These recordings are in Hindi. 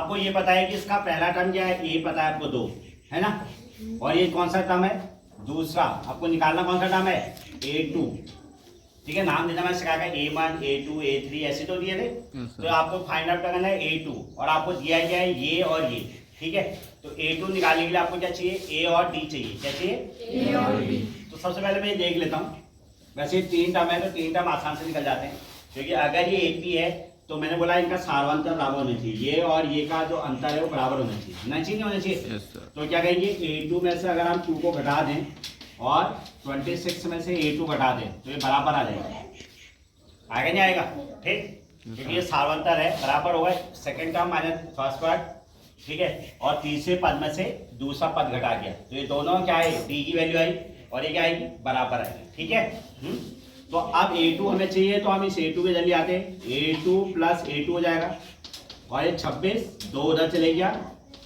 आपको ये पता है कि इसका पहला टर्म क्या है, ए पता है आपको 2, है ना। और ये कौन सा टर्म है, दूसरा। आपको निकालना कौन सा टर्म है, A2। ठीक है, नाम देना मैंने सिखाया A1 A2 A3 ऐसे तो दिए थे। तो आपको फाइंड आउट करना है A2 और आपको दिया गया है ये और ये। ठीक है, तो A2 निकालने के लिए आपको क्या चाहिए, A और D चाहिए। क्या चाहिए, A और D। तो सबसे पहले मैं ये देख लेता हूँ। वैसे 3 टर्म है तो 3 टर्म आसान से निकल जाते हैं, क्योंकि अगर ये एक भी है तो मैंने बोला इनका सारवांतर बराबर होना चाहिए। ये और ये का जो अंतर है वो बराबर होना चाहिए, होना चाहिए नहीं होना चाहिए। तो क्या कहेंगे, A2 में से अगर हम 2 को घटा दें और 26 में से A2 घटा दें तो ये बराबर आ जाएगा। आएगा नहीं आएगा, ठीक, क्योंकि ये सारवांतर है, बराबर होगा second term minus first part. ठीक है, और तीसरे पद में से दूसरा पद घटा गया तो ये दोनों क्या है, D की वैल्यू आई और ये क्या आएगी, बराबर आएगी। ठीक है, तो अब A2 हमें चाहिए तो हम इस A2 के जल्दी आते हैं। A2 प्लस A2 हो जाएगा और ये 26 2 उधर चले गया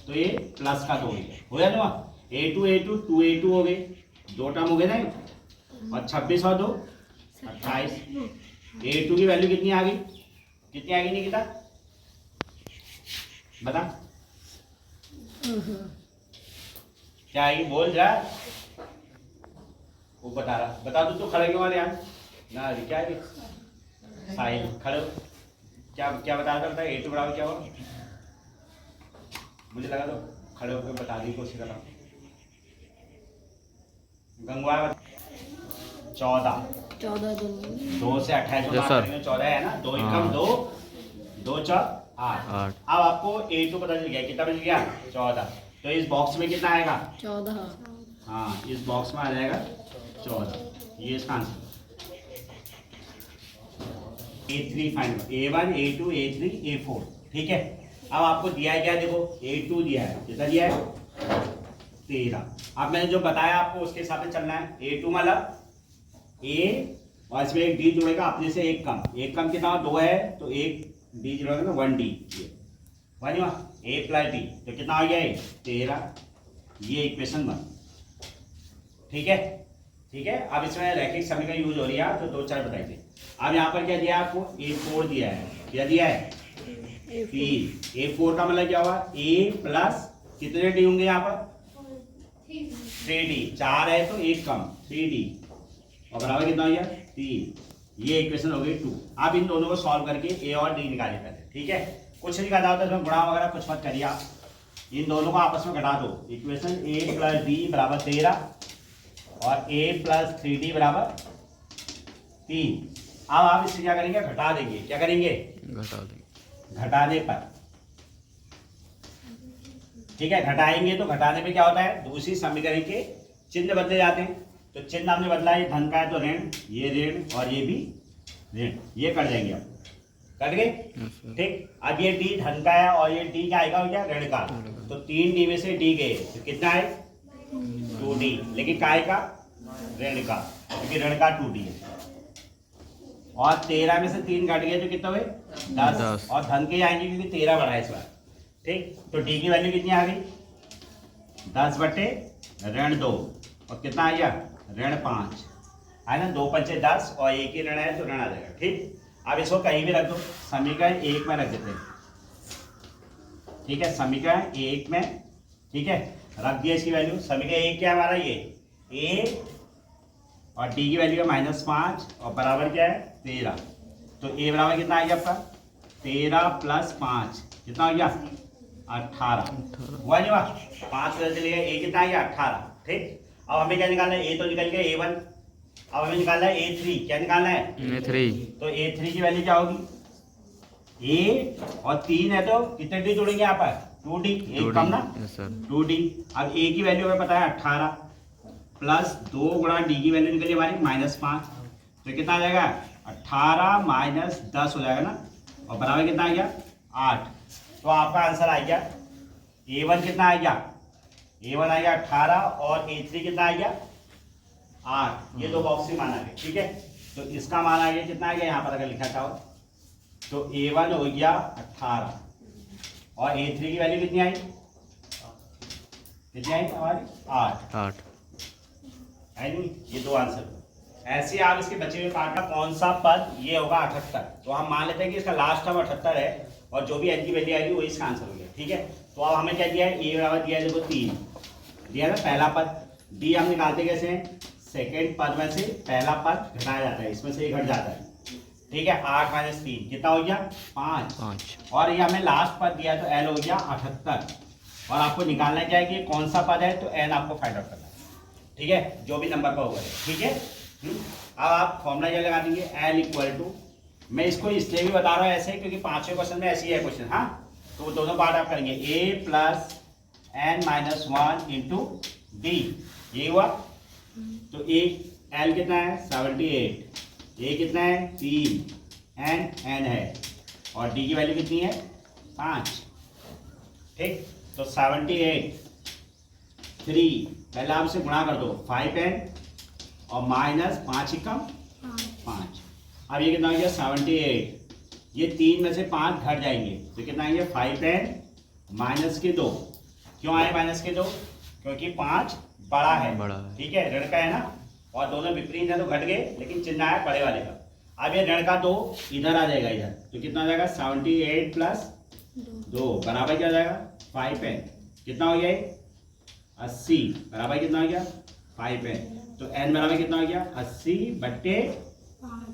तो ये प्लस का 2 हो गया ना। A2 A2 2A2 हो गए, 2 टर्म हो गए ना, और 26 और 2 28। A2 की वैल्यू कितनी आ गई, कितनी आ गई निकिता बता, क्या आएगी बोल जा, वो बता रहा, बता दो तो खड़े क्यों यार ना, क्या है साहिल खड़े, क्या क्या बता रहा था, A2 बराबर क्या होगा, मुझे लगा तो खड़े होकर बताने की कोशिश कर रहा हूँ। गंगवा 14 2 से 28 में 14 है ना, 2 एकम 2 2 4 8। अब आपको A2 पता चल गया, कितना बच गया 14। तो इस बॉक्स में कितना आएगा 14। हाँ, इस बॉक्स में आ जाएगा 14, ये इसका answer. A3 final, A1 A2 A3 A4। ठीक है, अब आपको दिया है क्या, देखो A2 दिया है, कितना दिया है 13। अब मैंने जो बताया आपको उसके हिसाब से चलना है। A2 मतलब A और इसमें एक D जुड़ेगा अपने से एक कम कितना 2 है तो एक D जुड़ेगा ना 1D, ये A प्लस D तो कितना आ गया 13, ये इक्वेशन 1। ठीक है, ठीक है। अब इसमें रैखिक समीकरण यूज हो रही है तो 2 4 बताइए। अब यहाँ पर क्या दिया है आपको, A4 दिया है, क्या दिया है 3। A4 का मतलब क्या हुआ, A प्लस कितने D होंगे यहाँ पर 3D, 4 है तो एक कम 3D और बराबर कितना हो गया 3। ये इक्वेशन हो गई 2। अब इन दोनों को सॉल्व करके A और D निकाले पहले। ठीक है, कुछ नहीं करना होता इसमें गुणा वगैरह कुछ मत करिए आप, इन दोनों को आपस में घटा दो। इक्वेशन A प्लस D बराबर 13 और A प्लस 3D बराबर 3। अब आप इससे क्या करेंगे, घटा देंगे। क्या करेंगे, घटाने पर। ठीक है, घटाएंगे तो घटाने पे क्या होता है, दूसरी समीकरण के चिन्ह बदले जाते हैं। तो चिन्ह हमने बदला, ये धन का है तो ऋण, ये ऋण और ये भी ऋण, ये कट जाएंगे अब, कट गए। ठीक, अब ये D धन का है और ये D क्या आएगा, क्या ऋण का। तो 3D में से D गए तो कितना है 2D, लेकिन काय का ऋण का, क्योंकि ऋण का 2D है। और 13 में से 3 घट गए तो कितना हुए 10 और धन के आएंगे क्योंकि 13 बढ़ा है इस बार। ठीक, तो D की वैल्यू कितनी आ गई 10 बटे ऋण 2 और कितना आ गया ऋण 5 है ना, 2 पंचे 10 और एक ही ऋण है तो ऋण आ जाएगा। ठीक, अब इसको कहीं भी रख दो, समीकरण 1 में रख देते हैं। ठीक है, समीकरण 1 में, ठीक है, रख दिया इसकी वैल्यू। समीकरण 1 क्या है हमारा, ये A और D की वैल्यू है -5 और बराबर क्या है 13। तो A बराबर कितना आ गया आपका 13 प्लस 5 कितना हो गया 18। हुआ नहीं हुआ, 5 चले गया, A कितना आ गया 18। ठीक, अब हमें क्या निकालना है, A तो निकल गया A1, अब हमें निकालना है A3। क्या निकालना है A3। तो A3 की वैल्यू क्या होगी, A और 3 है तो कितने D जोड़ेंगे यहाँ पर 2D, एक कम ना 2D। अब A की वैल्यू हमें पता है 18 प्लस 2 गुणा D की वैल्यू निकली हमारी -5 तो कितना आ जाएगा 18 माइनस 10 हो जाएगा ना, और बराबर कितना आ गया 8। तो आपका आंसर आ गया A1 कितना आ गया, A1 आ गया 18 और A3 कितना आ गया 8। ये दो बॉक्स ही मान आ गए। ठीक है, तो इसका मान आ गया कितना आ गया, यहाँ पर अगर लिखा था तो A1 हो गया 18 और A3 की वैल्यू कितनी आई, कितनी आई हमारी 8 है नहीं। ये दो आंसर। ऐसे आप इसके बचे हुए पार्ट का कौन सा पद ये होगा 78। तो हम मान लेते हैं कि इसका लास्ट टर्म 78 है और जो भी एन की वैल्यू आएगी वही इसका आंसर हो गया। ठीक है, तो अब हमें क्या दिया है, ए बराबर दिया है देखो 3 दिया था पहला पद। डी हम निकालते कैसे हैं, सेकेंड पद में से पहला पद घटाया जाता है, इसमें से ये घट जाता है। ठीक है, 8 माइनस 3 कितना हो गया 5। और ये हमें लास्ट पद दिया तो एल हो गया 78। और आपको निकालना क्या है कि कौन सा पद है, तो एन आपको फाइंड आउट करना है। ठीक है, जो भी नंबर पर होगा। ठीक है, अब आप फॉर्मूला क्या लगा देंगे, एल इक्वल टू, मैं इसको इसलिए भी बता रहा हूँ ऐसे क्योंकि 5वें क्वेश्चन में ऐसे ही है क्वेश्चन। हाँ, तो दोनों पार्ट आप करेंगे, A plus N minus 1 into D, ये हुआ। तो ए एल कितना है 78, ए कितना है 3, एन है, और डी की वैल्यू कितनी है 5। ठीक, तो 78 3 पहले आप इसे गुणा कर दो 5n और माइनस 5 कम 5। अब ये कितना हो गया 78, ये 3 में से 5 घट जाएंगे तो कितना आएंगे 5n माइनस के 2। क्यों आए माइनस के 2, क्योंकि 5 बड़ा है। ठीक है, ऋण का है ना, और दोनों विपरीत है तो घट गए, लेकिन चिन्ह है बड़े वाले का। अब ये ऋण का 2 इधर आ जाएगा, इधर तो कितना हो जाएगा 78 प्लस 2 बराबर क्या हो जाएगा 5n, कितना हो गया 80 बराबर कितना हो गया 5n। तो n बराबर कितना हो गया 80 बट्टे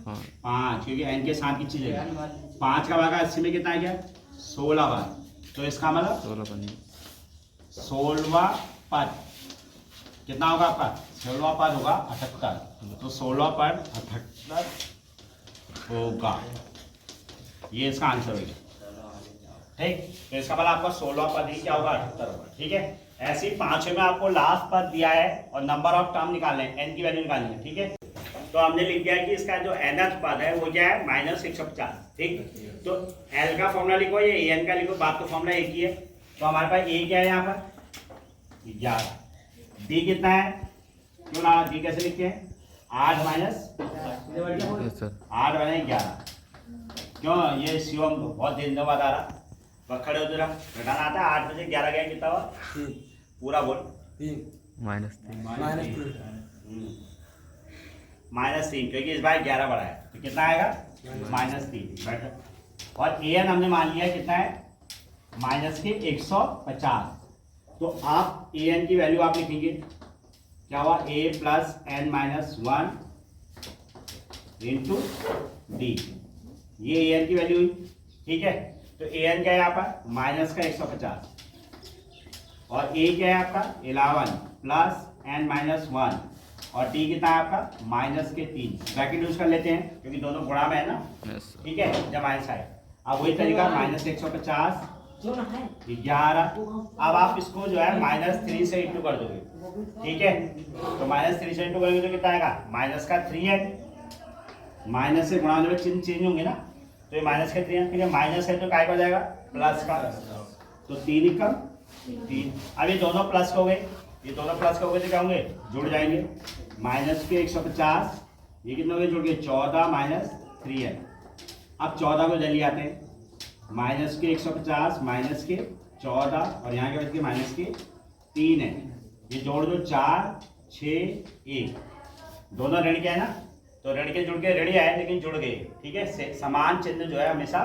5, क्योंकि n के साथ की चीज है 5 का भागा 80 में कितना आ गया 16 बार। तो इसका मतलब 16वां पद कितना होगा आपका, 16वां पद होगा 78। तो 16वां पद 78 होगा, ये इसका आंसर होगा। ठीक, तो इसका मतलब आपका 16वां पद ही क्या होगा 78 होगा। ठीक है, ऐसे ही 5वें में आपको लास्ट पद दिया है और नंबर ऑफ टर्म निकालने हैं, एन की वैल्यू निकालनी है। ठीक है, तो हमने लिख दिया कि इसका जो nth पद है वो क्या है -150। ठीक, तो एल का फॉर्मूला लिखो या एन का लिखो, बात तो फॉर्मूला एक ही है। तो हमारे पास ए क्या है यहाँ पर 11, डी कितना है, क्यों ना डी कैसे लिखते हैं 8 माइनस 11। क्यों, ये शिवम को बहुत दिन बाद आ रहा, वह खड़े होते रहा, घटाना आता है 8 बजे 11 गया कितना हुआ पूरा बोल -3, क्योंकि इस बार 11 बढ़ा है तो कितना आएगा -3 बेटर। और ए एन हमने मान लिया कितना है -150। तो आप ए एन की वैल्यू आप लिखेंगे क्या हुआ, A plus N minus 1 into D, ये ए एन की वैल्यू हुई। ठीक है, तो ए एन क्या है यहाँ पर माइनस का 150 और ए क्या है आपका 11 प्लस एन माइनस 1 और डी कितना है आपका माइनस के 3। ब्रैकेट यूज कर लेते हैं क्योंकि दोनों गुणा में है ना। ठीक है, जब माइनस आए, अब वही तरीका -150 11। अब आप इसको जो है -3 से इंटू कर दोगे। ठीक है, तो -3 से इंटू करेंगे तो कितना आएगा माइनस का 3n, माइनस से गुणा होने में चिन्ह चेंज होंगे ना, तो ये माइनस का 3n, फिर माइनस है तो काय हो जाएगा प्लस का, तो 3 कम 3। अब ये दोनों प्लस हो गए, ये दोनों प्लस हो गए तो क्या होंगे जुड़ जाएंगे, माइनस के 150 ये कितने हो गए जुड़ गए 14 माइनस 3n। अब 14 को जल्दी आते हैं, माइनस के 150 माइनस के 14 और यहाँ के बच के माइनस के 3 है, ये जोड़ दो 4 6 1, दोनों ऋण क्या है ना, तो ऋण के जुड़ के ऋण आए लेकिन जुड़ गए। ठीक है, समान चिन्ह जो है हमेशा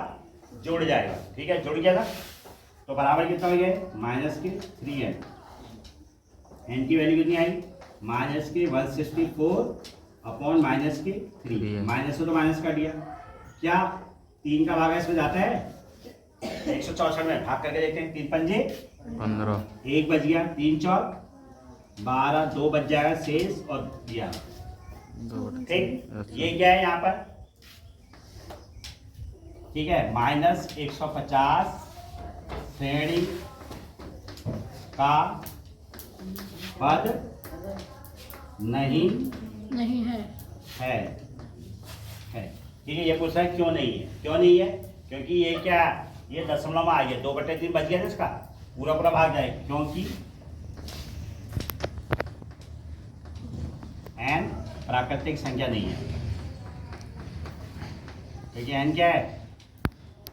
जुड़ जाएगा। ठीक है, जुड़ गया था तो बराबर कितना हो गया माइनस के 3n, एन की वैल्यू कितनी आई माइनस के 164 अपॉन माइनस के 3, माइनस से तो माइनस काट दिया, क्या 3 का भाग इसमें जाता है 164 में, भाग करके देखते हैं 3 पंजे 15, 1 बच गया, 3 चौक 12, 2 बच जाएगा शेष और दिया। ठीक, ये क्या है यहाँ पर, ठीक है -150 श्रेणी का पद नहीं है। ठीक है, ये पूछ रहा है क्यों नहीं है, क्यों नहीं है, क्योंकि ये क्या ये दशमलव में आ गया, 2/3 बच गया ना, इसका पूरा पूरा भाग जाएगा, क्योंकि n प्राकृतिक संख्या नहीं है। क्योंकि n क्या है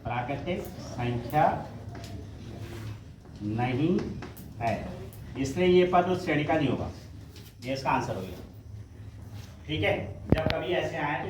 प्राकृतिक संख्या नहीं है, इसलिए ये पद उस श्रेणी का नहीं होगा, ये इसका आंसर हो गया। ठीक है, जब कभी ऐसे आए तो